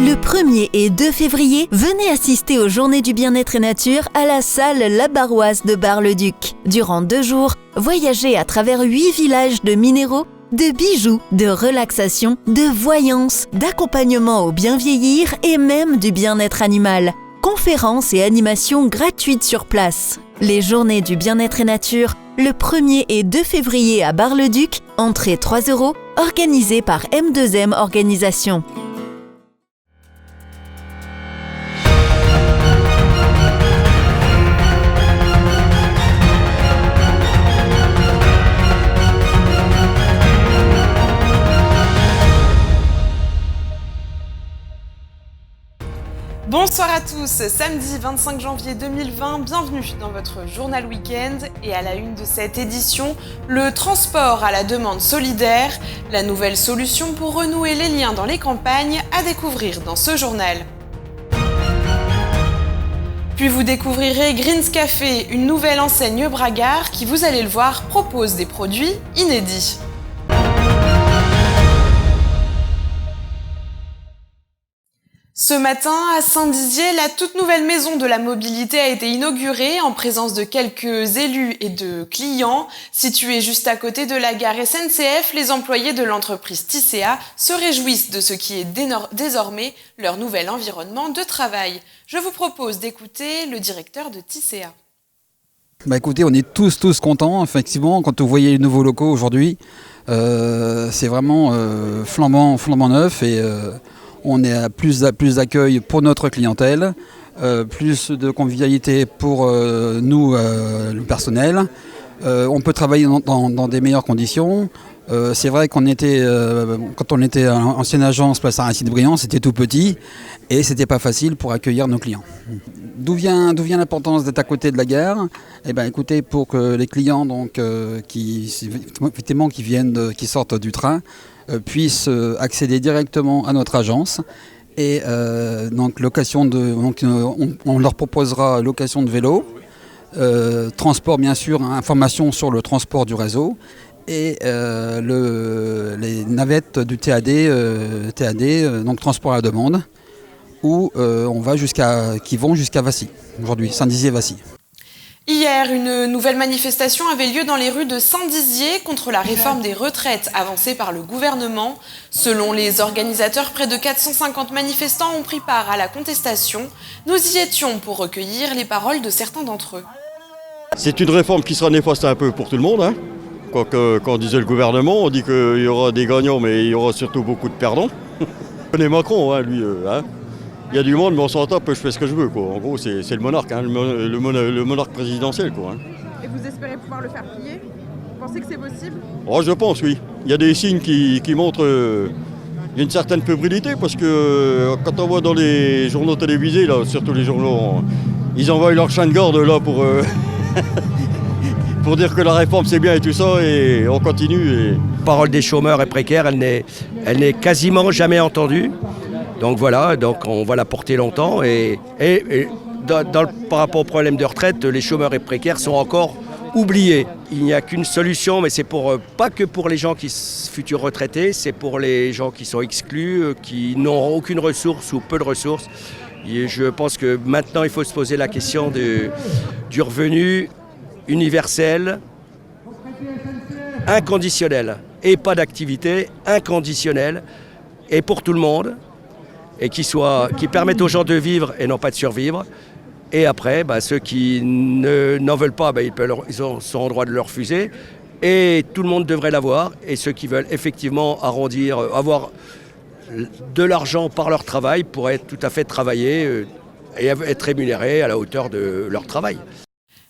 Le 1er et 2 février, venez assister aux Journées du bien-être et nature à la salle La Barroise de Bar-le-Duc. Durant 2 jours, voyagez à travers 8 villages de minéraux, de bijoux, de relaxation, de voyance, d'accompagnement au bien vieillir et même du bien-être animal. Conférences et animations gratuites sur place. Les Journées du bien-être et nature, le 1er et 2 février à Bar-le-Duc, entrée 3 €, organisée par M2M Organisation. Bonsoir à tous, samedi 25 janvier 2020, bienvenue dans votre journal week-end et à la une de cette édition, le transport à la demande solidaire, la nouvelle solution pour renouer les liens dans les campagnes à découvrir dans ce journal. Puis vous découvrirez Greens Café, une nouvelle enseigne Bragard qui, vous allez le voir, propose des produits inédits. Ce matin, à Saint-Dizier, la toute nouvelle maison de la mobilité a été inaugurée en présence de quelques élus et de clients. Située juste à côté de la gare SNCF, les employés de l'entreprise Tisséa se réjouissent de ce qui est désormais leur nouvel environnement de travail. Je vous propose d'écouter le directeur de Tisséa. Écoutez, on est tous contents, effectivement, quand vous voyez les nouveaux locaux aujourd'hui. C'est vraiment flambant neuf et on est à plus d'accueil pour notre clientèle, plus de convivialité pour nous, le personnel. On peut travailler dans des meilleures conditions. C'est vrai qu'on était, quand on était ancienne agence Place Aristide-Briand, c'était tout petit et c'était pas facile pour accueillir nos clients. D'où vient l'importance d'être à côté de la gare ? Écoutez, pour que les clients qui sortent du train puissent accéder directement à notre agence et on leur proposera location de vélo, transport bien sûr, information sur le transport du réseau et les navettes du TAD, donc transport à la demande, où qui vont jusqu'à Vassy, aujourd'hui, Saint-Dizier-Vassy. Hier, une nouvelle manifestation avait lieu dans les rues de Saint-Dizier contre la réforme des retraites avancée par le gouvernement. Selon les organisateurs, près de 450 manifestants ont pris part à la contestation. Nous y étions pour recueillir les paroles de certains d'entre eux. C'est une réforme qui sera néfaste un peu pour tout le monde. Quand disait le gouvernement, on dit qu'il y aura des gagnants, mais il y aura surtout beaucoup de perdants. On connaît Macron, lui. Il y a du monde, mais on s'en tape, je fais ce que je veux. En gros, c'est le monarque, le monarque présidentiel. Et vous espérez pouvoir le faire plier ? Vous pensez que c'est possible ? Je pense, oui. Il y a des signes qui montrent une certaine fébrilité, parce que quand on voit dans les journaux télévisés, là, surtout les journaux, ils envoient leur chien de garde là, pour, pour dire que la réforme c'est bien et tout ça, et on continue. La parole des chômeurs et précaires, elle n'est quasiment jamais entendue. Donc voilà, on va la porter longtemps et par rapport au problème de retraite, les chômeurs et précaires sont encore oubliés. Il n'y a qu'une solution, mais c'est pas que pour les gens qui sont futurs retraités, c'est pour les gens qui sont exclus, qui n'ont aucune ressource ou peu de ressources. Et je pense que maintenant il faut se poser la question du revenu universel, inconditionnel, et pas d'activité, inconditionnelle, et pour tout le monde. Et qui permettent aux gens de vivre et non pas de survivre. Et après, ceux qui n'en veulent pas, ils sont en droit de le refuser. Et tout le monde devrait l'avoir. Et ceux qui veulent effectivement arrondir, avoir de l'argent par leur travail pourraient tout à fait travailler et être rémunérés à la hauteur de leur travail.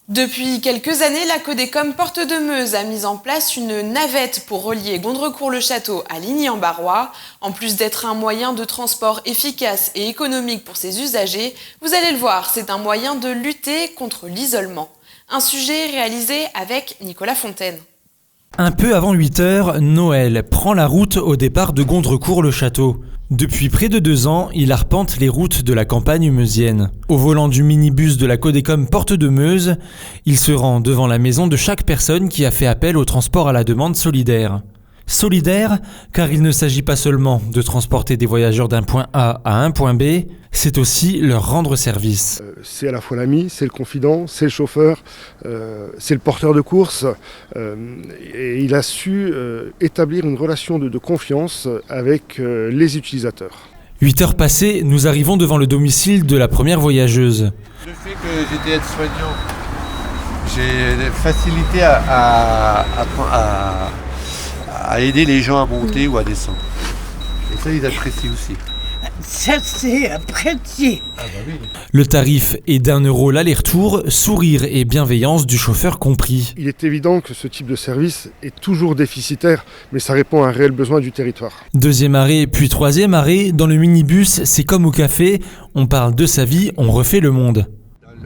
Depuis quelques années, la Codecom Porte de Meuse a mis en place une navette pour relier Gondrecourt-le-Château à Ligny-en-Barrois. En plus d'être un moyen de transport efficace et économique pour ses usagers, vous allez le voir, c'est un moyen de lutter contre l'isolement. Un sujet réalisé avec Nicolas Fontaine. Un peu avant 8 h, Noël prend la route au départ de Gondrecourt-le-Château. Depuis près de 2 ans, il arpente les routes de la campagne meusienne. Au volant du minibus de la Codecom Porte de Meuse, il se rend devant la maison de chaque personne qui a fait appel au transport à la demande solidaire. Solidaires, car il ne s'agit pas seulement de transporter des voyageurs d'un point A à un point B, c'est aussi leur rendre service. C'est à la fois l'ami, c'est le confident, c'est le chauffeur, c'est le porteur de course. Et il a su établir une relation de confiance avec les utilisateurs. 8 heures passées, nous arrivons devant le domicile de la première voyageuse. Le fait que j'étais aide-soignant, j'ai facilité à aider les gens à monter ou à descendre. Et ça, ils apprécient aussi. Ça, c'est apprécié. Ah bah oui. Le tarif est d'1 € l'aller-retour, sourire et bienveillance du chauffeur compris. Il est évident que ce type de service est toujours déficitaire, mais ça répond à un réel besoin du territoire. 2e arrêt, puis 3e arrêt, dans le minibus, c'est comme au café, on parle de sa vie, on refait le monde.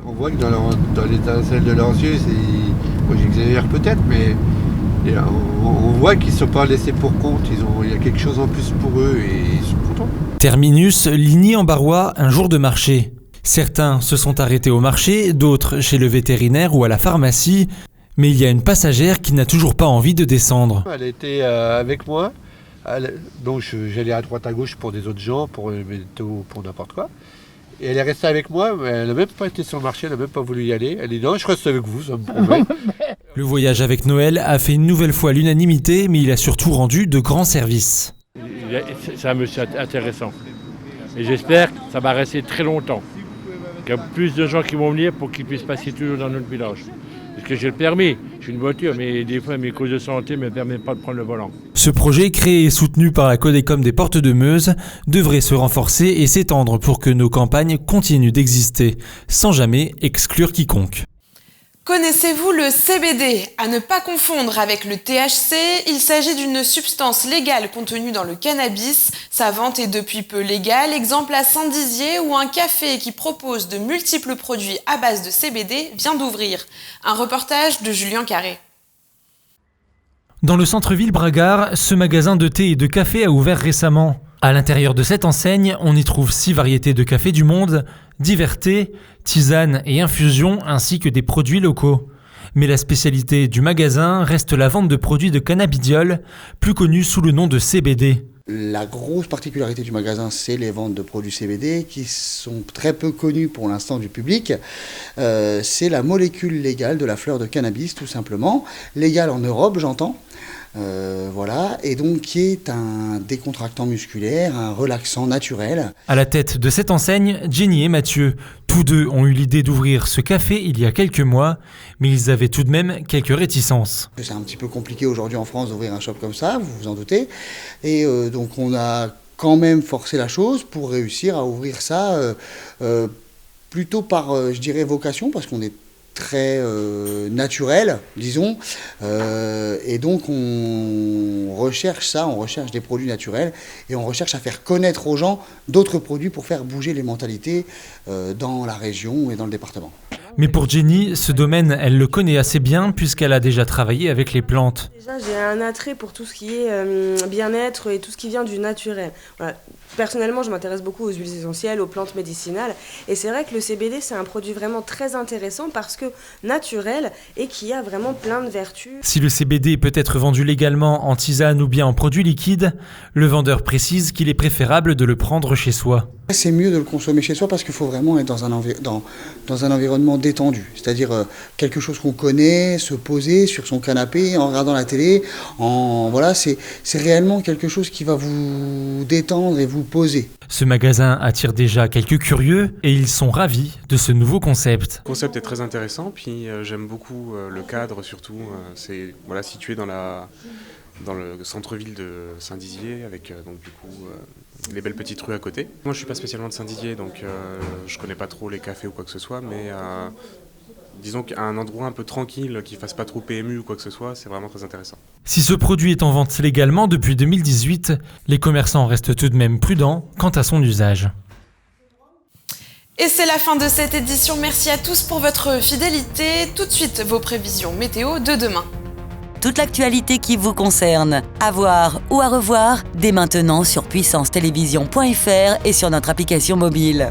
On voit que dans l'étincelle de leurs yeux, moi j'exagère peut-être, mais on voit qu'ils ne sont pas laissés pour compte, il y a quelque chose en plus pour eux et ils sont contents. Terminus, Ligny-en-Barrois, un jour de marché. Certains se sont arrêtés au marché, d'autres chez le vétérinaire ou à la pharmacie, mais il y a une passagère qui n'a toujours pas envie de descendre. Elle était avec moi, donc j'allais à droite à gauche pour des autres gens, pour n'importe quoi. Et elle est restée avec moi, mais elle n'a même pas été sur le marché, elle n'a même pas voulu y aller. Elle dit non, je reste avec vous, ça me promet. Le voyage avec Noël a fait une nouvelle fois l'unanimité, mais il a surtout rendu de grands services. C'est un monsieur intéressant. Et j'espère que ça va rester très longtemps. Qu'il y a plus de gens qui vont venir pour qu'ils puissent passer toujours dans notre village. Parce que j'ai le permis, j'ai une voiture, mais des fois mes causes de santé ne me permettent pas de prendre le volant. Ce projet, créé et soutenu par la Codecom des Portes de Meuse, devrait se renforcer et s'étendre pour que nos campagnes continuent d'exister, sans jamais exclure quiconque. Connaissez-vous le CBD? À ne pas confondre avec le THC, il s'agit d'une substance légale contenue dans le cannabis. Sa vente est depuis peu légale, exemple à Saint-Dizier où un café qui propose de multiples produits à base de CBD vient d'ouvrir. Un reportage de Julien Carré. Dans le centre-ville Bragard, ce magasin de thé et de café a ouvert récemment. À l'intérieur de cette enseigne, on y trouve 6 variétés de café du monde, divers thés, tisanes et infusions, ainsi que des produits locaux. Mais la spécialité du magasin reste la vente de produits de cannabidiol, plus connus sous le nom de CBD. La grosse particularité du magasin, c'est les ventes de produits CBD qui sont très peu connus pour l'instant du public. C'est la molécule légale de la fleur de cannabis, tout simplement. Légale en Europe, j'entends. Voilà, et donc qui est un décontractant musculaire, un relaxant naturel. À la tête de cette enseigne, Jenny et Mathieu. Tous deux ont eu l'idée d'ouvrir ce café il y a quelques mois, mais ils avaient tout de même quelques réticences. C'est un petit peu compliqué aujourd'hui en France d'ouvrir un shop comme ça, vous vous en doutez. Et donc on a quand même forcé la chose pour réussir à ouvrir ça plutôt par, je dirais, vocation, parce qu'on est très naturel, disons, et donc on recherche ça, on recherche des produits naturels et on recherche à faire connaître aux gens d'autres produits pour faire bouger les mentalités dans la région et dans le département. Mais pour Jenny, ce domaine, elle le connaît assez bien puisqu'elle a déjà travaillé avec les plantes. Déjà, j'ai un attrait pour tout ce qui est bien-être et tout ce qui vient du naturel. Voilà. Personnellement, je m'intéresse beaucoup aux huiles essentielles, aux plantes médicinales. Et c'est vrai que le CBD, c'est un produit vraiment très intéressant parce que naturel et qui a vraiment plein de vertus. Si le CBD peut être vendu légalement en tisane ou bien en produit liquide, le vendeur précise qu'il est préférable de le prendre chez soi. C'est mieux de le consommer chez soi parce qu'il faut vraiment être dans un environnement détendu, c'est-à-dire quelque chose qu'on connaît, se poser sur son canapé en regardant la télé. Voilà, c'est réellement quelque chose qui va vous détendre et vous poser. Ce magasin attire déjà quelques curieux et ils sont ravis de ce nouveau concept. Le concept est très intéressant, puis j'aime beaucoup le cadre surtout. C'est situé dans le centre-ville de Saint-Dizier avec donc du coup les belles petites rues à côté. Moi je suis pas spécialement de Saint-Dizier donc je connais pas trop les cafés ou quoi que ce soit, mais disons qu'à un endroit un peu tranquille qui fasse pas trop PMU ou quoi que ce soit, c'est vraiment très intéressant. Si ce produit est en vente légalement depuis 2018, les commerçants restent tout de même prudents quant à son usage. Et c'est la fin de cette édition, merci à tous pour votre fidélité. Tout de suite vos prévisions météo de demain. Toute l'actualité qui vous concerne, à voir ou à revoir, dès maintenant sur puissancetélévision.fr et sur notre application mobile.